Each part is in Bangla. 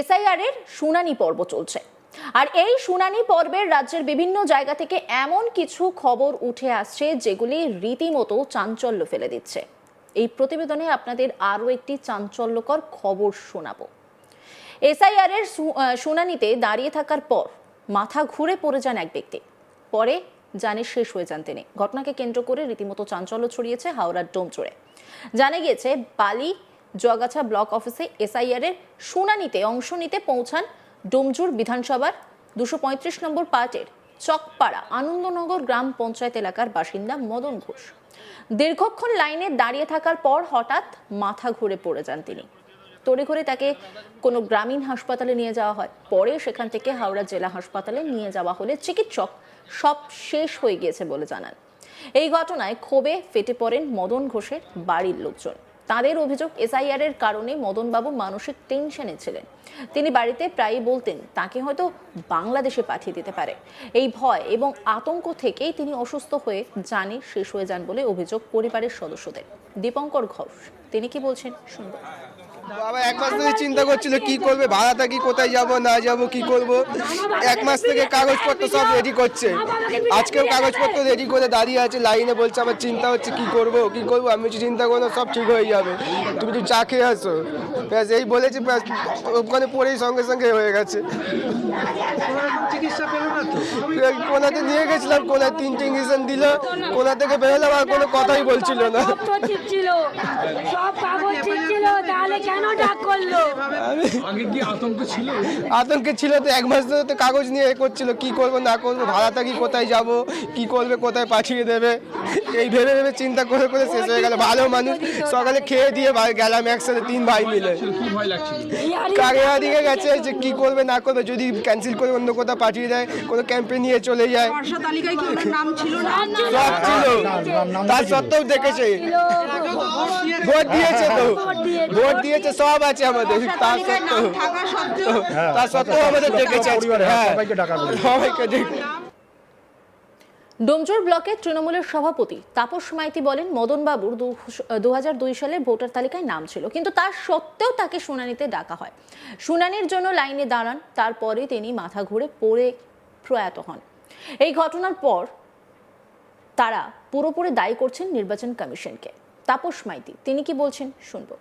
এসআইআর এর শুনানি পর্ব চলছে। আর এই শুনানি পর্বের রাজ্যের বিভিন্ন জায়গা থেকে এমন কিছু খবর উঠে আসছে যেগুলি রীতিমতো চাঞ্চল্য ফেলে দিচ্ছে। এই প্রতিবেদনে আপনাদের আরও একটি চাঞ্চল্যকর খবর শোনাবো। এসআইআর এর শুনানিতে দাঁড়িয়ে থাকার পর মাথা ঘুরে পড়ে যান এক ব্যক্তি, পরে জানে শেষ হয়ে যান তিনি। ঘটনাকে কেন্দ্র করে রীতিমতো চাঞ্চল্য ছড়িয়েছে হাওড়ার ডোমচুরে। জানা গিয়েছে বালি জগাছা ব্লক অফিসে এসআইআর এর শুনানিতে অংশ নিতে পৌঁছান ডোমজুর বিধানসভার 235 নম্বর পার্টের চকপাড়া আনন্দনগর গ্রাম পঞ্চায়েত এলাকার বাসিন্দা মদন ঘোষ। দীর্ঘক্ষণ লাইনে দাঁড়িয়ে থাকার পর হঠাৎ মাথা ঘুরে পড়ে যান তিনি। তড়িঘড়ি তাকে কোনো গ্রামীণ হাসপাতালে নিয়ে যাওয়া হয়। পরে সেখান থেকে হাওড়া জেলা হাসপাতালে নিয়ে যাওয়া হলে চিকিৎসক সব শেষ হয়ে গিয়েছে বলে জানান। এই ঘটনায় ক্ষোভে ফেটে পড়েন মদন ঘোষের বাড়ির লোকজন। তাদের অভিযোগ, এসআইআর এর কারণে মদনবাবু মানসিক টেনশনে ছিলেন। তিনি বাড়িতে প্রায়ই বলতেন তাকে হয়তো বাংলাদেশে পাঠিয়ে দিতে পারে। এই ভয় এবং আতঙ্ক থেকেই তিনি অসুস্থ হয়ে জানে শেষ হয়ে যান বলে অভিযোগ পরিবারের সদস্যদের। দীপঙ্কর ঘোষ তিনি কি বলছেন শুনবো। বাবা এক মাস ধরে চিন্তা করছিল কি করবে, ভাড়া থাকি, কোথায় যাব না যাব, কি করব। এক মাস থেকে কাগজপত্র সব রেডি করছে। আজকেও কাগজপত্র রেডি করে দাঁড়িয়ে আছে লাইনে, বলছে আমার চিন্তা হচ্ছে কি করব কি করব। আমি কিছু চিন্তা করবো, সব ঠিক হয়ে যাবে, তুমি একটু চা খেয়ে আসো, ব্যাস এই বলেছি। ব্যাস ওখানে পড়েই সঙ্গে সঙ্গে হয়ে গেছে। কোনাতে নিয়ে গেছিলাম, কোনায় 3টে ইঞ্জেকশন দিল, কোনা থেকে বেরোলাম, আর কোনো কথাই বলছিল না। আতঙ্কে ছিল তো, এক মাস ধরে তো কাগজ নিয়ে করছিল কি করবো না করবো, ভাড়া থাকি, কোথায় যাব, কি করবে, কোথায় পাঠিয়ে দেবে, এই ভেবে ভেবে চিন্তা করে করে শেষ হয়ে গেল। ভালো মানুষ, সকালে খেয়ে দিয়ে গেলাম একসাথে 3 ভাই মিলে। কাগিয়া দিকে গেছে যে কি করবে না করবে, যদি ক্যান্সেল করে অন্য কোথাও পাঠিয়ে দেয়, কোনো ক্যাম্পে নিয়ে চলে যায়। সব ছিল, তার সত্ত্বেও দেখেছে, ভোট দিয়েছে তো, ভোট দিয়েছে, সব আছে আমাদের, তার সত্ত্বেও আমাদের দেখেছে। সবাইকে দেখে। ডোমজুর ব্লকের তৃণমূলের সভাপতি তাপস মাইতি বলেন, মদনবাবুর 2002 সালের ভোটার তালিকায় নাম ছিল, কিন্তু তার সত্ত্বেও তাকে শুনানিতে ডাকা হয়। শুনানির জন্য লাইনে দাঁড়ান, তারপরে তিনি মাথা ঘুরে পড়ে প্রয়াত হন। এই ঘটনার পর তারা পুরোপুরি দায়ী করছেন নির্বাচন কমিশনকে। তাপস মাইতি তিনি কি বলছেন শুনবো।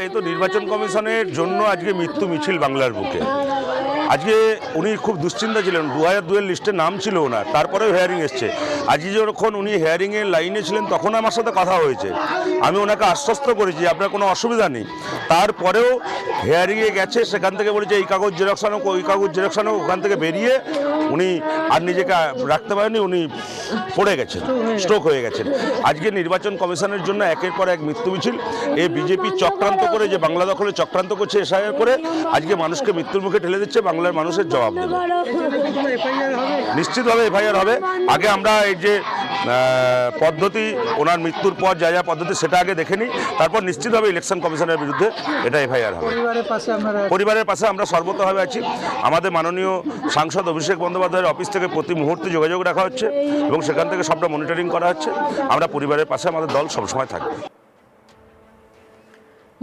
এই তো নির্বাচন কমিশনের জন্য আজকে মৃত্যু মিছিল বাংলার বুকে। আজকে উনি খুব দুশ্চিন্তা ছিলেন, 2002-এর লিস্টে নাম ছিল ওনার, তারপরেও হেয়ারিং এসছে। আজকে যখন উনি হেয়ারিংয়ের লাইনে ছিলেন তখন আমার সাথে কথা হয়েছে, আমি ওনাকে আশ্বস্ত করেছি আপনার কোনো অসুবিধা নেই। তারপরেও হেয়ারিংয়ে গেছে, সেখান থেকে বলেছে এই কাগজ জেরক্স আনো, ওই কাগজ জেরক্স আনো। ওখান থেকে বেরিয়ে উনি আর নিজেকে রাখতে পারেননি, উনি পড়ে গেছেন, স্ট্রোক হয়ে গেছেন। আজকে নির্বাচন কমিশনের জন্য একের পর এক মৃত্যু মিছিল। এই বিজেপি চক্রান্ত করে, যে বাংলা দখলে চক্রান্ত করছে এসআইআর করে, আজকে মানুষকে মৃত্যুর মুখে ঠেলে দিচ্ছে। বাংলার মানুষের জবাব দেবে, নিশ্চিতভাবে এফআইআর হবে। আগে আমরা এই যে পদ্ধতি, ওনার মৃত্যুর পর যা যা পদ্ধতি, সেটা আগে দেখে নিই, তারপর নিশ্চিতভাবে ইলেকশন কমিশনের বিরুদ্ধে এটা এফআইআর হবে। পরিবারের পাশে আমরা সর্বতভাবে আছি। আমাদের মাননীয় সাংসদ অভিষেক বন্দ্যোপাধ্যায়ের অফিস থেকে প্রতি মুহূর্তে যোগাযোগ রাখা হচ্ছে এবং সেখান থেকে সবটা মনিটরিং করা হচ্ছে। আমরা পরিবারের পাশে, আমাদের দল সবসময় থাকবে।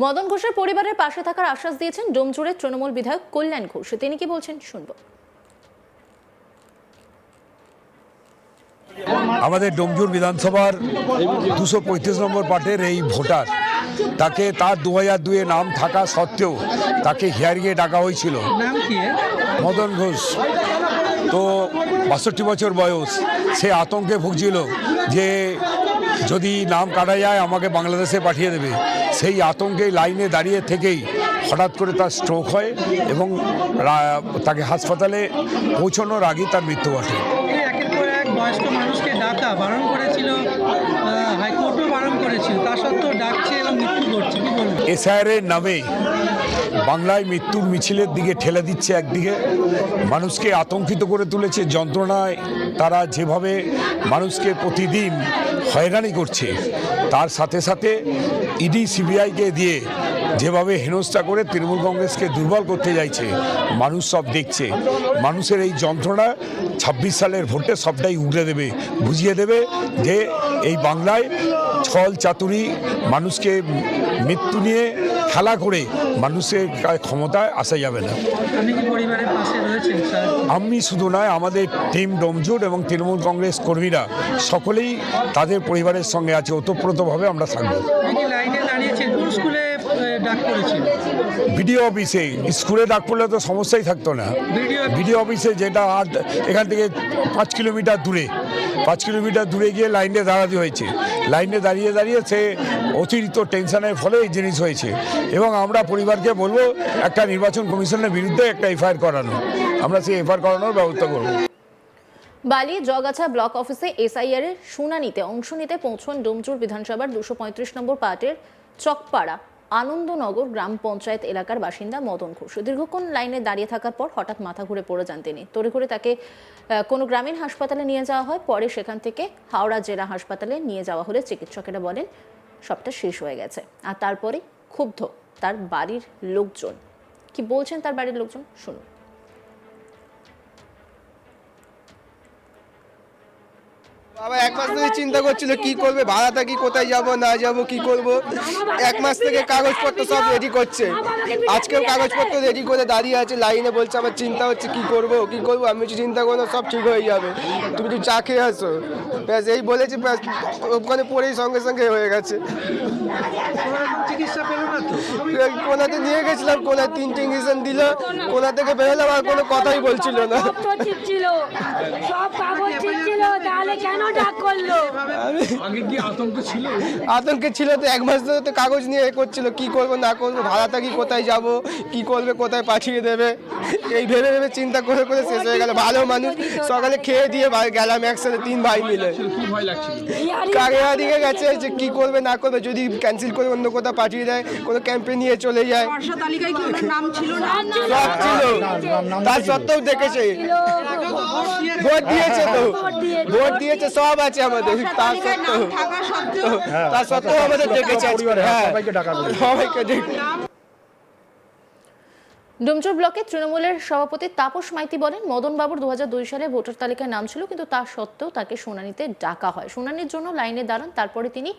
মদন ঘোষের পরিবারের পাশে থাকার আশ্বাস দিয়েছেন ডোমজুরের তৃণমূল বিধায়ক কল্যাণ ঘোষ। তিনি কি বলছেন শুনবো। আমাদের ডোমজুর বিধানসভার 235 নম্বর পার্টের এই ভোটার, তাকে তার 2002-এ নাম থাকা সত্ত্বেও তাকে হিয়ারিংয়ে ডাকা হয়েছিল। মদন ঘোষ তো 62 বছর বয়স, সে আতঙ্কে ভুগছিল যে যদি নাম কাটা যায় আমাকে বাংলাদেশে পাঠিয়ে দেবে। সেই আতঙ্কে লাইনে দাঁড়িয়ে থেকেই হঠাৎ করে তার স্ট্রোক হয় এবং তাকে হাসপাতালে পৌঁছানোর আগেই তার মৃত্যু ঘটে। একের পর এক বয়স্ক মানুষকে ডাকা বারণ করেছিল, হাইকোর্টও বারণ করেছিল, তা সত্ত্বেও ডাকছে এবং মৃত্যু ঘটছে, কি বলবো। এসআইআর নামে বাংলায় মৃত্যুর মিছিলের দিকে ঠেলে দিচ্ছে, একদিকে মানুষকে আতঙ্কিত করে তুলেছে। যন্ত্রণায় তারা যেভাবে মানুষকে প্রতিদিন হয়রানি করছে, তার সাথে সাথে ইডি সিবিআইকে দিয়ে যেভাবে হেনস্থা করে তৃণমূল কংগ্রেসকে দুর্বল করতে যাইছে, মানুষ সব দেখছে। মানুষের এই যন্ত্রণা 26 সালের ভোটে সবটাই উগড়ে দেবে, বুঝিয়ে দেবে যে এই বাংলায় ছল চাতুরি মানুষকে মৃত্যু নিয়ে খেলা করে মানুষের ক্ষমতায় আসা যাবে না। আপনি কি পরিবারের পাশে রয়েছেন স্যার? আমি শুধু নয়, আমাদের টিম ডোমজুট এবং তৃণমূল কংগ্রেস কর্মীরা সকলেই তাদের পরিবারের সঙ্গে আছে, ওতপ্রোতভাবে আমরা থাকবো। আপনি কি লাইনে দাঁড়িয়েছেন? কোন স্কুলে ডাক পড়েছিল? বিডিও অফিসে। স্কুলে ডাক পড়লে তো সমস্যাই থাকতো না। বিডিও অফিসে, যেটা এখান থেকে 5 কিলোমিটার দূরে, 5 কিলোমিটার দূরে গিয়ে লাইনে দাঁড়াতে হয়েছে। লাইনে দাঁড়িয়ে দাঁড়িয়ে সে অতিরিক্ত টেনশনের ফলে এই জিনিস হয়েছে। এবং আমরা পরিবারকে বলবো একটা নির্বাচন কমিশনের বিরুদ্ধে একটা এফআইআর করানো, আমরা সেই এফআইআর করানোর ব্যবস্থা করব। বালি জগাছা ব্লক অফিসে এসআইআর এর শুনানিতে অংশ নিতে পৌঁছন ডোমজুর বিধানসভার 235 নম্বর পার্টের চকপাড়া আনন্দনগর গ্রাম পঞ্চায়েত এলাকার বাসিন্দা মদন ঘোষ। দীর্ঘক্ষণ লাইনে দাঁড়িয়ে থাকার পর হঠাৎ মাথা ঘুরে পড়ে যান তিনি। তড়িঘড়ি তাকে কোনো গ্রামীণ হাসপাতালে নিয়ে যাওয়া হয়। পরে সেখান থেকে হাওড়া জেলা হাসপাতালে নিয়ে যাওয়া হলে চিকিৎসকেরা বলেন সবটা শেষ হয়ে গেছে। আর তারপরে ক্ষুব্ধ তার বাড়ির লোকজন। কি বলছেন তার বাড়ির লোকজন, শুনুন। বাবা 1 মাস ধরে চিন্তা করছিল কি করবে, ভাড়া থাকি, কোথায় যাব না যাব, কি করব। 1 মাস থেকে কাগজপত্র সব রেডি করছে। আজকেও কাগজপত্র রেডি করে দাঁড়িয়ে আছে লাইনে, বলছে আমার চিন্তা হচ্ছে কি করব কি করব। আমি কিছু চিন্তা করবো না, সব ঠিক হয়ে যাবে, তুমি একটু চা খেয়ে আসো, ব্যাস এই বলেছি। ব্যাস ওখানে পড়েই সঙ্গে সঙ্গে হয়ে গেছে। চিকিৎসা পেল না তো? কোনাতে নিয়ে গেছিলাম, কোনায় 3টে ইঞ্জেকশন দিল, কোনা থেকে বেরোলাম আর কোনো কথাই বলছিল না। সব ঠিক ছিল, সব কাগজ ঠিক ছিল, তাহলে কেন ডাক করলো? আতঙ্কে ছিল তো, 1 মাস ধরে তো কাগজ নিয়ে করছিল, কি করব না করব, ভাড়া থাকি, কোথায় যাব, কি করবে, কোথায় পাঠিয়ে দেবে, এই ভেবে ভেবে চিন্তা করে করে শেষ হয়ে গেল। ভালো মানুষ, সকালে খেয়ে দিয়ে গেলাম একসাথে 3 ভাই মিলে। কারিয়া দিকে গেছে যে কি করবে না করবে, যদি ক্যান্সেল করে অন্য কোথাও পাঠিয়ে দেয়, কোনো ক্যাম্পে নিয়ে চলে যায়। তালিকায় কি ওনার নাম ছিল না? সব ছিল, তার সত্ত্বেও দেখেছে, ভোট দিয়েছে তো, ভোট দিয়েছে, সব আছে আমাদের, তার সত্ত্বেও আমাদের দেখেছে। হ্যাঁ, সবাইকে ডেকে। ডোমজুর ব্লকে তৃণমূলের সভাপতি তাপস মাইতি বলেন মদনবাবুর 2002 সালে ভোটার তালিকায় নাম ছিল, কিন্তু তা সত্ত্বেও তাকে শুনানিতে ডাকা হয়। শুনানির জন্য লাইনে দাঁড়ান, তারপরে তিনি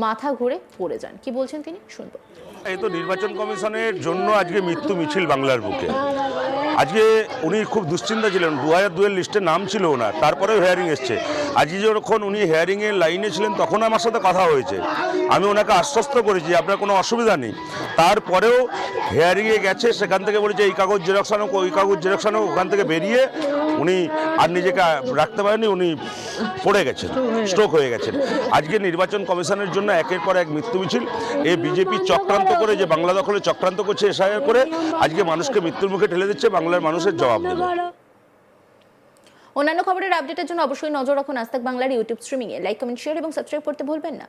মাথা ঘুরে পড়ে যান। কি বলছেন তিনি, শুনবো। এই তো নির্বাচন কমিশনের জন্য আজকে মৃত্যু মিছিল বাংলার বুকে। আজকে উনি খুব দুশ্চিন্তা ছিলেন, 2002 লিস্টে নাম ছিল ওনার, তারপরেও হেয়ারিং এসছে। আজকে যখন উনি হেয়ারিংয়ের লাইনে ছিলেন তখন আমার সাথে কথা হয়েছে, আমি ওনাকে আশ্বস্ত করেছি আপনার কোনো অসুবিধা নেই। তারপরেও হেয়ারিংয়ে গেছে, সেখান থেকে বলেছে এই কাগজ জেরক্স আনো, ওই কাগজ জেরক্স আনো। ওখান থেকে বেরিয়ে উনি আর নিজেকে রাখতে পারেননি, উনি পড়ে গেছেন, স্ট্রোক হয়ে গেছেন। আজকে নির্বাচন কমিশনের জন্য একের পর এক মৃত্যু মিছিল। এই বিজেপি চক্রান্ত করে, যে বাংলা দখলে চক্রান্ত করছে এসআইআর করে, আজকে মানুষকে মৃত্যুর মুখে ঠেলে দিচ্ছে। বাংলার মানুষের জবাব দেবে। অন্যান্য খবরের আপডেটের জন্য অবশ্যই নজর রাখুন আজ তাক বাংলার ইউটিউব স্ট্রিমিংয়ে। লাইক, কমেন্ট, শেয়ার এবং সাবস্ক্রাইব করতে ভুলবেন না।